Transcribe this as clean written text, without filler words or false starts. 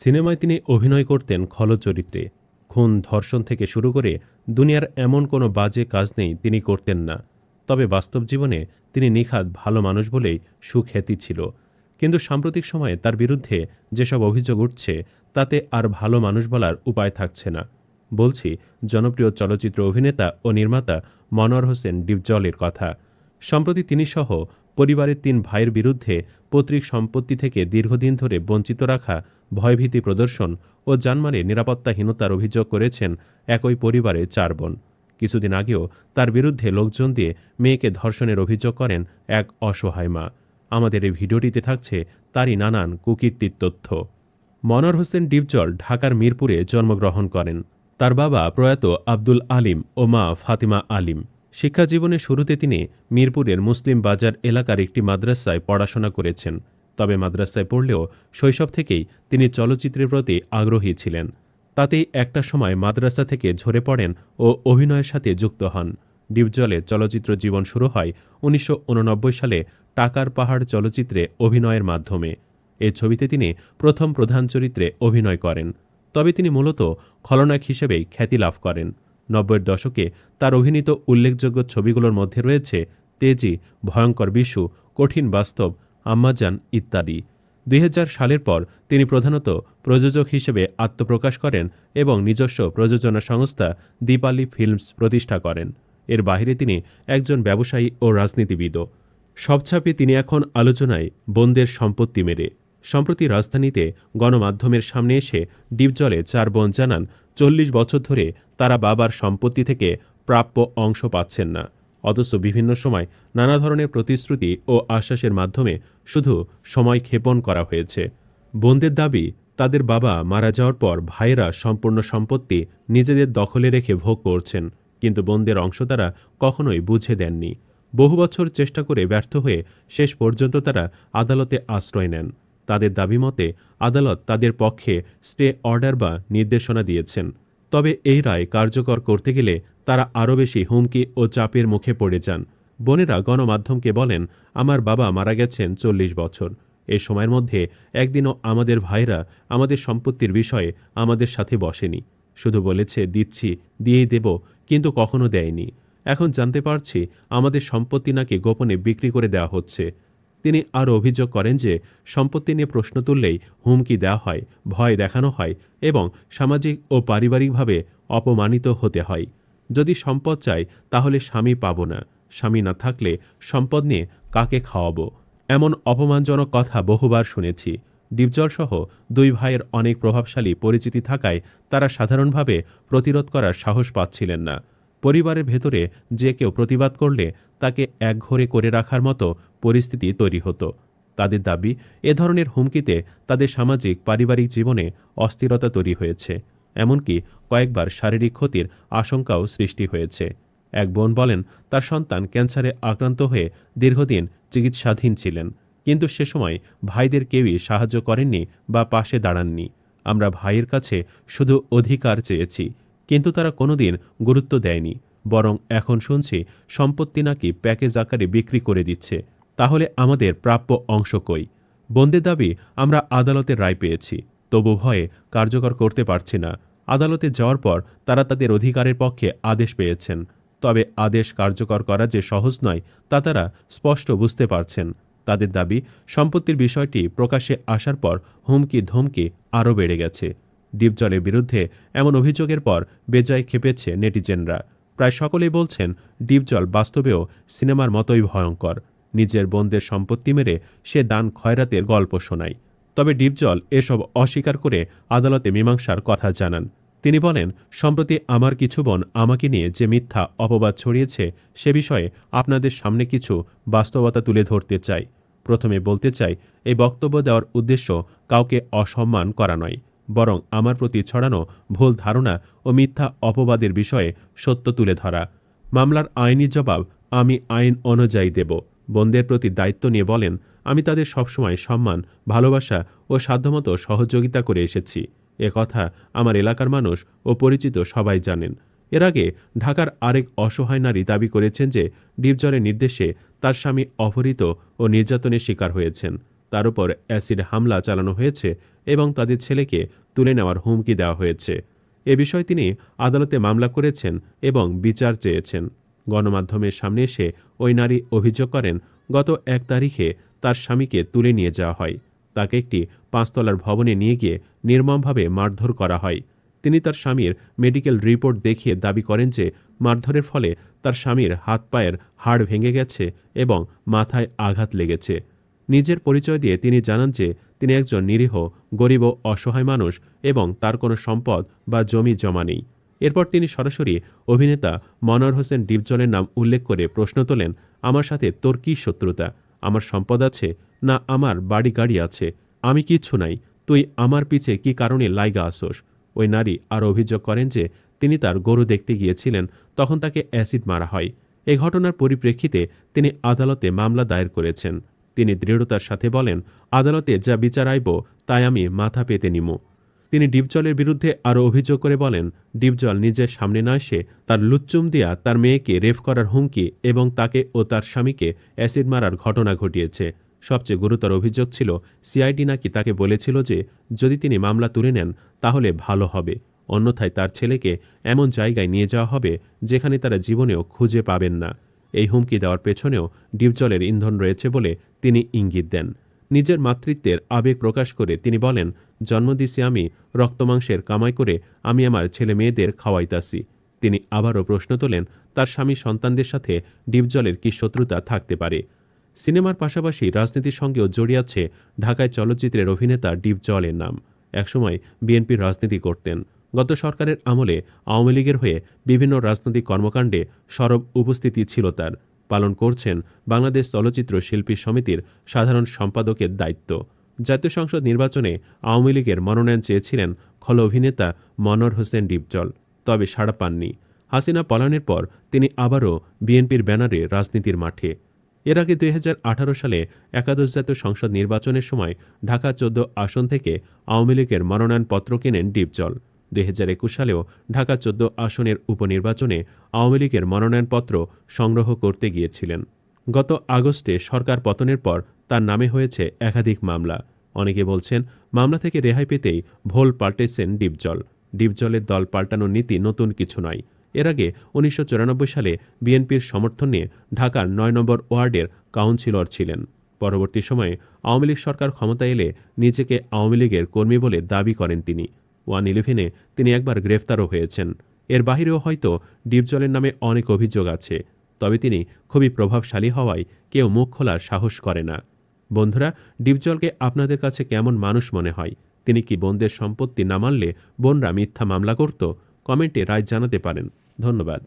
সিনেমায় তিনি অভিনয় করতেন খলচরিত্রে। খুন, ধর্ষণ থেকে শুরু করে দুনিয়ার এমন কোনো বাজে কাজ নেই তিনি করতেন না। তবে বাস্তব জীবনে তিনি নিখাত ভালো মানুষ বলেই সুখ্যাতি ছিল। কিন্তু সাম্প্রতিক সময়ে তার বিরুদ্ধে যেসব অভিযোগ উঠছে তাতে আর ভালো মানুষ বলার উপায় থাকছে না। বলছি জনপ্রিয় চলচ্চিত্র অভিনেতা ও নির্মাতা মনোয়ার হোসেন ডিপজলের কথা। সম্প্রতি তিনি সহ পরিবারের ৩ ভাইয়ের বিরুদ্ধে পৈতৃক সম্পত্তি থেকে দীর্ঘদিন ধরে বঞ্চিত রাখা, ভয়ভীতি প্রদর্শন ও জানমালের নিরাপত্তাহীনতার অভিযোগ করেছেন একই পরিবারের ৪ বোন। কিছুদিন আগেও তার বিরুদ্ধে লোকজন দিয়ে মেয়েকে ধর্ষণের অভিযোগ করেন এক অসহায় মা। আমাদের এই ভিডিওটিতে থাকছে তারই নানান কুকীর্তির তথ্য। মনোয়ার হোসেন ডিপজল ঢাকার মিরপুরে জন্মগ্রহণ করেন। তার বাবা প্রয়াত আব্দুল আলিম ও মা ফাতিমা আলিম। শিক্ষাজীবনের শুরুতে তিনি মিরপুরের মুসলিম বাজার এলাকার একটি মাদ্রাসায় পড়াশোনা করেছেন। তবে মাদ্রাসায় পড়লেও শৈশব থেকেই তিনি চলচ্চিত্রের প্রতি আগ্রহী ছিলেন। তাতেই একটা সময় মাদ্রাসা থেকে ঝরে পড়েন ও অভিনয়ের সাথে যুক্ত হন। ডিপজলের চলচ্চিত্র জীবন শুরু হয় ১৯৮৯ সালে টাকার পাহাড় চলচ্চিত্রে অভিনয়ের মাধ্যমে। এ ছবিতে তিনি প্রথম প্রধান চরিত্রে অভিনয় করেন। তবে তিনি মূলত খলনায়ক হিসেবেই খ্যাতি লাভ করেন। ৯০-এর দশকে তার অভিনীত উল্লেখযোগ্য ছবিগুলোর মধ্যে রয়েছে তেজি, ভয়ঙ্কর বিশু, কঠিন বাস্তব, আম্মাজান ইত্যাদি। ২০০০ সালের পর তিনি প্রধানত প্রযোজক হিসেবে আত্মপ্রকাশ করেন এবং নিজস্ব প্রযোজনা সংস্থা দীপালি ফিল্মস প্রতিষ্ঠা করেন। এর বাইরে তিনি একজন ব্যবসায়ী ও রাজনীতিবিদও। সবচাপে তিনি এখন আলোচনায় বোনদের সম্পত্তি মেরে। সম্প্রতি রাজধানীতে গণমাধ্যমের সামনে এসে ডিপজলে ৪ বোন জানান ৪০ বছর ধরে তারা বাবার সম্পত্তি থেকে প্রাপ্য অংশ পাচ্ছেন না। অথচ বিভিন্ন সময় নানা ধরনের প্রতিশ্রুতি ও আশ্বাসের মাধ্যমে শুধু সময় ক্ষেপণ করা হয়েছে। বোনদের দাবি, তাদের বাবা মারা যাওয়ার পর ভাইয়েরা সম্পূর্ণ সম্পত্তি নিজেদের দখলে রেখে ভোগ করছেন, কিন্তু বোনদের অংশ তারা কখনোই বুঝে দেননি। বহু বছর চেষ্টা করে ব্যর্থ হয়ে শেষ পর্যন্ত তারা আদালতে আশ্রয় নেন। তাদের দাবি মতে আদালত তাদের পক্ষে স্টে অর্ডার বা নির্দেশনা দিয়েছেন। তবে এই রায় কার্যকর করতে গেলে তারা আরও বেশি হুমকি ও চাপের মুখে পড়ে যান। বোনেরা গণমাধ্যমকে বলেন, আমার বাবা মারা গেছেন ৪০ বছর। এ সময়ের মধ্যে একদিনও আমাদের ভাইরা আমাদের সম্পত্তির বিষয়ে আমাদের সাথে বসেনি। শুধু বলেছে দিচ্ছি, দিয়েই দেব, কিন্তু কখনো দেয়নি। এখন জানতে পারছি আমাদের সম্পত্তি নাকি গোপনে বিক্রি করে দেওয়া হচ্ছে। তিনি আরও অভিযোগ করেন যে সম্পত্তি নিয়ে প্রশ্ন তুললেই হুমকি দেওয়া হয়, ভয় দেখানো হয় এবং সামাজিক ও পারিবারিকভাবে অপমানিত হতে হয়। যদি সম্পদ চাই তাহলে স্বামী পাব না, স্বামী না থাকলে সম্পদ নিয়ে কাকে খাওয়াবো, এমন অপমানজনক কথা বহুবার শুনেছি। ডিপজলসহ ২ ভাইয়ের অনেক প্রভাবশালী পরিচিতি থাকায় তারা সাধারণভাবে প্রতিরোধ করার সাহস পাচ্ছিলেন না। পরিবারের ভেতরে যে কেউ প্রতিবাদ করলে তাকে একঘরে করে রাখার মতো পরিস্থিতি তৈরি হতো। তাদের দাবি, এ ধরনের হুমকিতে তাদের সামাজিক পারিবারিক জীবনে অস্থিরতা তৈরি হয়েছে। এমনকি কয়েকবার শারীরিক ক্ষতির আশঙ্কাও সৃষ্টি হয়েছে। এক বোন বলেন, তার সন্তান ক্যান্সারে আক্রান্ত হয়ে দীর্ঘদিন চিকিৎসাধীন ছিলেন, কিন্তু সে সময় ভাইদের কেউই সাহায্য করেননি বা পাশে দাঁড়াননি। আমরা ভাইয়ের কাছে শুধু অধিকার চেয়েছি, কিন্তু তারা কোনোদিন গুরুত্ব দেয়নি। বরং এখন শুনছি সম্পত্তি নাকি প্যাকেজ আকারে বিক্রি করে দিচ্ছে। তাহলে আমাদের প্রাপ্য অংশ কই? বোনদের দাবি, আমরা আদালতের রায় পেয়েছি, তবু ভয়ে কার্যকর করতে পারছি না। আদালতে যাওয়ার পর তারা তাদের অধিকারের পক্ষে আদেশ পেয়েছেন। তবে আদেশ কার্যকর করা যে সহজ নয় তা তারা স্পষ্ট বুঝতে পারছেন। তাদের দাবি, সম্পত্তির বিষয়টি প্রকাশ্যে আসার পর হুমকি ধমকি আরও বেড়ে গেছে। ডিপজলের বিরুদ্ধে এমন অভিযোগের পর বেজায় খেপেছে নেটিজেনরা। প্রায় সকলেই বলছেন, ডিপজল বাস্তবেও সিনেমার মতোই ভয়ঙ্কর। নিজের বোনদের সম্পত্তি মেরে সে দান খয়রাতের গল্প শোনায়। তবে ডিপজল এসব অস্বীকার করে আদালতে মীমাংসার কথা জানান। তিনি বলেন, সম্প্রতি আমার কিছু বোন আমাকে নিয়ে যে মিথ্যা অপবাদ ছড়িয়েছে সে বিষয়ে আপনাদের সামনে কিছু বাস্তবতা তুলে ধরতে চাই। প্রথমে বলতে চাই, এই বক্তব্য দেওয়ার উদ্দেশ্য কাউকে অসম্মান করা নয়, বরং আমার প্রতি ছড়ানো ভুল ধারণা ও মিথ্যা অপবাদের বিষয়ে সত্য তুলে ধরা। মামলার আইনি জবাব আমি আইন অনুযায়ী দেব। বোনদের প্রতি দায়িত্ব নিয়ে বলেন, আমি তাদের সবসময় সম্মান, ভালোবাসা ও সাধ্যমতো সহযোগিতা করে এসেছি। এ কথা আমার এলাকার মানুষ ও পরিচিত সবাই জানেন। এর আগে ঢাকার আরেক অসহায় নারী দাবি করেছেন যে ডিপজলের নির্দেশে তার স্বামী অপহৃত ও নির্যাতনের শিকার হয়েছেন। তার উপর অ্যাসিড হামলা চালানো হয়েছে এবং তাদের ছেলেকে তুলে নেওয়ার হুমকি দেওয়া হয়েছে। এ বিষয়ে তিনি আদালতে মামলা করেছেন এবং বিচার চেয়েছেন। গণমাধ্যমের সামনে এসে ওই নারী অভিযোগ করেন, গত ১ তারিখে তার স্বামীকে তুলে নিয়ে যাওয়া হয়। তাকে একটি ৫ তলার ভবনে নিয়ে গিয়ে নির্মমভাবে মারধর করা হয়। তিনি তার স্বামীর মেডিকেল রিপোর্ট দেখিয়ে দাবি করেন যে মারধরের ফলে তার স্বামীর হাত পায়ের হাড় ভেঙে গেছে এবং মাথায় আঘাত লেগেছে। নিজের পরিচয় দিয়ে তিনি জানান যে তিনি একজন নিরীহ, গরিব ও অসহায় মানুষ এবং তার কোনো সম্পদ বা জমি জমা নেই। এরপর তিনি সরাসরি অভিনেতা মনোয়ার হোসেন ডিপজলের নাম উল্লেখ করে প্রশ্ন তোলেন, আমার সাথে তোর কী শত্রুতা? আমার সম্পদ আছে, না আমার বাড়ি গাড়ি আছে? আমি কিচ্ছু নাই, তুই আমার পিছে কি কারণে লাইগা আসোস? ওই নারী আর অভিযোগ করেন যে তিনি তার গরু দেখতে গিয়েছিলেন, তখন তাকে অ্যাসিড মারা হয়। এ ঘটনার পরিপ্রেক্ষিতে তিনি আদালতে মামলা দায়ের করেছেন। তিনি দৃঢ়তার সাথে বলেন, আদালতে যা বিচার আইব তাই আমি মাথা পেতে নিমু। তিনি ডিপজলের বিরুদ্ধে আরও অভিযোগ করে বলেন, ডিপজল নিজের সামনে না এসে তার লুচ্চুম দিয়া তার মেয়েকে রেপ করার হুমকি এবং তাকে ও তার স্বামীকে অ্যাসিড মারার ঘটনা ঘটিয়েছে। সবচেয়ে গুরুতর অভিযোগ ছিল সিআইডি নাকি তাকে বলেছিল যে যদি তিনি মামলা তুলে নেন তাহলে ভালো হবে, অন্যথায় তার ছেলেকে এমন জায়গায় নিয়ে যাওয়া হবে যেখানে তারা জীবনেও খুঁজে পাবেন না। এই হুমকি দেওয়ার পেছনেও ডিপজলের ইন্ধন রয়েছে বলে তিনি ইঙ্গিত দেন। নিজের মাতৃত্বের আবেগ প্রকাশ করে তিনি বলেন, জন্ম দিছি আমি, রক্তমাংসের কামাই করে আমি আমার ছেলে মেয়েদের খাওয়াইতাছি। তিনি আবারও প্রশ্ন তোলেন, তার স্বামী সন্তানদের সাথে ডিপজলের কি শত্রুতা থাকতে পারে? সিনেমার পাশাপাশি রাজনীতির সঙ্গেও জড়িয়ে আছে ঢাকায় চলচ্চিত্রের অভিনেতা ডিপজলের নাম। একসময় বিএনপির রাজনীতি করতেন। গত সরকারের আমলে আওয়ামী লীগের হয়ে বিভিন্ন রাজনৈতিক কর্মকাণ্ডে সরব উপস্থিতি ছিল তার। পালন করছেন বাংলাদেশ চলচ্চিত্র শিল্পী সমিতির সাধারণ সম্পাদকের দায়িত্ব। জাতীয় সংসদ নির্বাচনে আওয়ামী লীগের মনোনয়ন চেয়েছিলেন খল অভিনেতা মনোয়ার হোসেন ডিপজল, তবে সাড়া পাননি। হাসিনা পলায়নের পর তিনি আবারও বিএনপির ব্যানারে রাজনীতির মাঠে। এর আগে ২০১৮ সালে একাদশ জাতীয় সংসদ নির্বাচনের সময় ঢাকা ১৪ আসন থেকে আওয়ামী লীগের মনোনয়নপত্র কেনেন ডিপজল। ২০২১ সালেও ঢাকা ১৪ আসনের উপনির্বাচনে আওয়ামী লীগের মনোনয়নপত্র সংগ্রহ করতে গিয়েছিলেন। গত আগস্টে সরকার পতনের পর তার নামে হয়েছে একাধিক মামলা। অনেকে বলছেন মামলা থেকে রেহাই পেতেই ভোল পাল্টেছেন ডিপজল। ডিপজলের দল পাল্টানোর নীতি নতুন কিছু নয়। এর আগে ১৯৯৪ সালে বিএনপির সমর্থন নিয়ে ঢাকার ৯ নম্বর ওয়ার্ডের কাউন্সিলর ছিলেন। পরবর্তী সময়ে আওয়ামী লীগ সরকার ক্ষমতা এলে নিজেকে আওয়ামী লীগের কর্মী বলে দাবি করেন তিনি। 111-এ তিনি একবার গ্রেফতারও হয়েছেন। এর বাহিরেও হয়তো ডিপজলের নামে অনেক অভিযোগ আছে, তবে তিনি খুবই প্রভাবশালী হওয়ায় কেউ মুখ খোলার সাহস করে না। বন্ধুরা, ডিপজলকে আপনাদের কাছে কেমন মানুষ মনে হয়? তিনি কি বোনদের সম্পত্তি না মানলে বোনরা মিথ্যা মামলা করত? কমেন্টে রায় জানাতে পারেন। ধন্যবাদ।